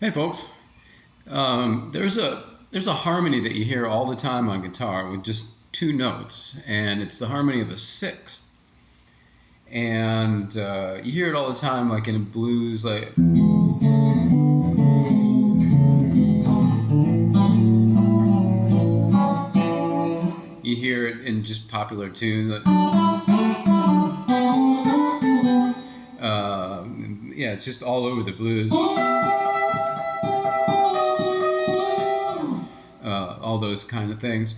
Hey folks, there's a harmony that you hear all the time on guitar with just two notes, and it's the harmony of a sixth. And you hear it all the time, like in blues, like you hear it in just popular tunes. Yeah, it's just all over the blues. All those kind of things,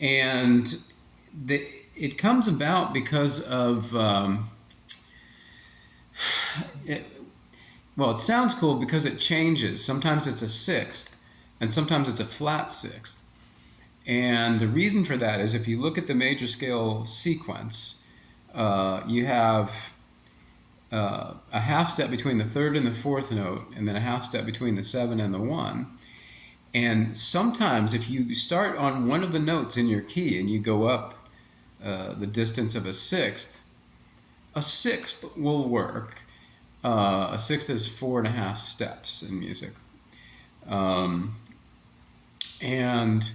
and it comes about because of it sounds cool because it changes. Sometimes it's a sixth, and sometimes it's a flat sixth. And the reason for that is if you look at the major scale sequence, you have a half step between the third and the fourth note, and then a half step between the 7 and the 1. And sometimes if you start on one of the notes in your key and you go up the distance of a sixth will work. A sixth is 4.5 steps in music. And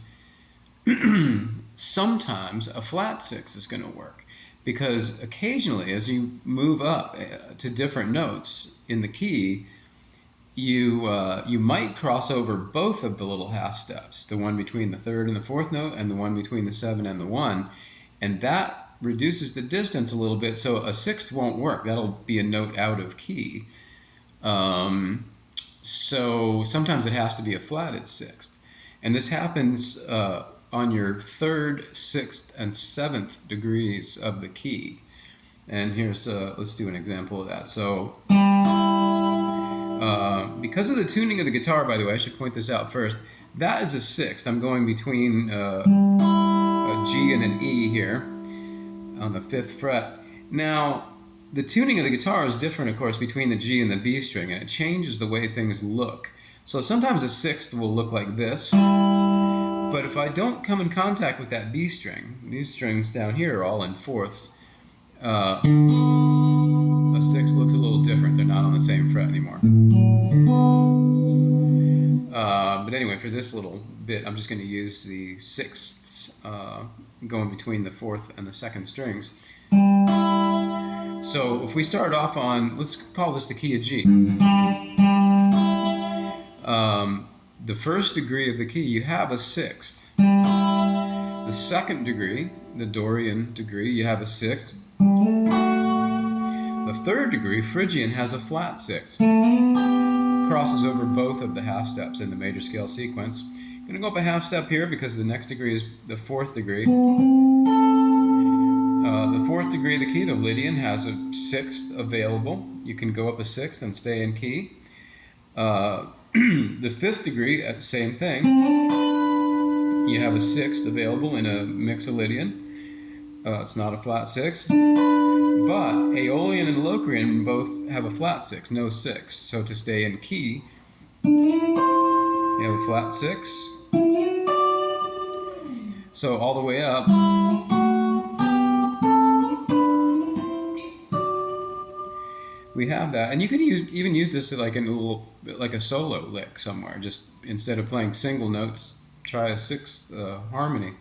sometimes a flat sixth is going to work, because occasionally as you move up to different notes in the key, you might cross over both of the little half steps, the one between the third and the fourth note and the one between the 7 and the 1, and that reduces the distance a little bit, so a sixth won't work. That'll be a note out of key. So sometimes it has to be a flatted sixth, and this happens on your 3rd, 6th, and 7th degrees of the key. And here's let's do an example of that. So because of the tuning of the guitar, by the way, I should point this out first. That is a sixth. I'm going between a G and an E here on the 5th fret. Now, the tuning of the guitar is different, of course, between the G and the B string, and it changes the way things look. So sometimes a sixth will look like this, but if I don't come in contact with that B string, these strings down here are all in fourths, a sixth looks a little different. They're not on the same fret anymore. But anyway, for this little bit, I'm just going to use the sixths going between the 4th and the 2nd strings. So if we start off on, let's call this the key of G. The 1st degree of the key, you have a sixth. The 2nd degree, the Dorian degree, you have a sixth. The 3rd degree, Phrygian, has a flat sixth. Crosses over both of the half steps in the major scale sequence. I'm going to go up a half step here because the next degree is the 4th degree. The 4th degree of the key, the Lydian, has a sixth available. You can go up a sixth and stay in key. The 5th degree, same thing. You have a sixth available in a Mixolydian. It's not a flat sixth. But Aeolian and Locrian both have a flat sixth, no sixth. So to stay in key, you have a flat sixth. So all the way up, we have that. And you can even use this like in a little, like a solo lick somewhere. Just instead of playing single notes, try a sixth harmony.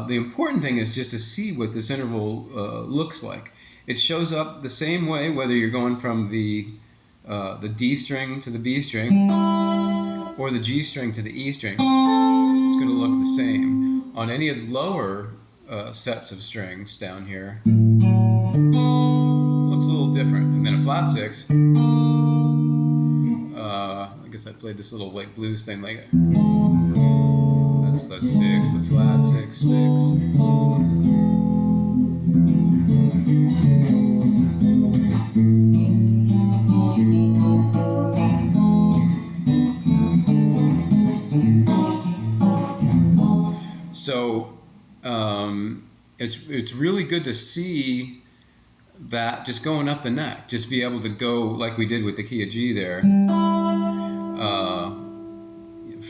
The important thing is just to see what this interval looks like. It shows up the same way whether you're going from the D string to the B string or the G string to the E string. It's going to look the same. On any of the lower sets of strings down here, looks a little different. And then a flat sixth, I guess I played this little like blues thing like that's the 6, the flat 6, 6. So it's really good to see that just going up the neck, just be able to go like we did with the key of G there.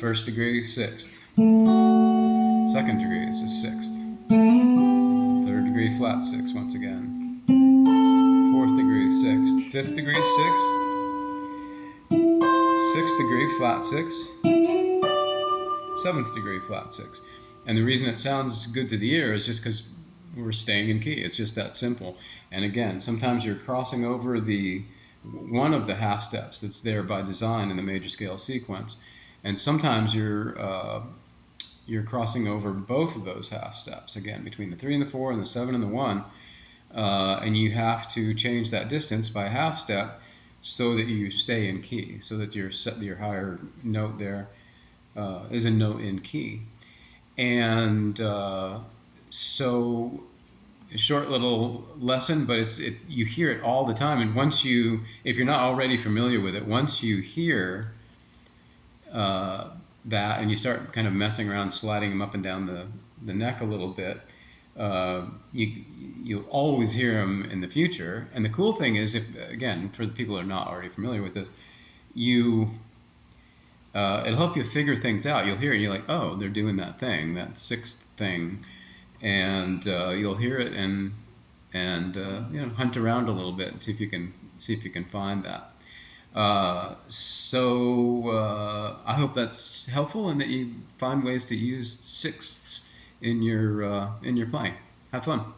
1st degree, 6th. 2nd degree is a 6th. 3rd degree, flat 6 once again. 4th degree, fifth degree sixth, sixth degree flat six, seventh degree flat six. And the reason it sounds good to the ear is just because we're staying in key. It's just that simple. And again, sometimes you're crossing over the one of the half steps that's there by design in the major scale sequence, and sometimes you're crossing over both of those half steps, again between the 3 and the 4 and the 7 and the 1, and you have to change that distance by a half step so that you stay in key, so that your higher note there is a note in key. And so a short little lesson, but you hear it all the time. And once if you're not already familiar with it, once you hear that and you start kind of messing around, sliding them up and down the neck a little bit, you'll always hear them in the future. And the cool thing is, again, for the people that are not already familiar with this, it'll help you figure things out. You'll hear it and you're like, oh, they're doing that thing, that sixth thing. And you'll hear it and hunt around a little bit and see if you can find that. So I hope that's helpful and that you find ways to use sixths in your playing. Have fun.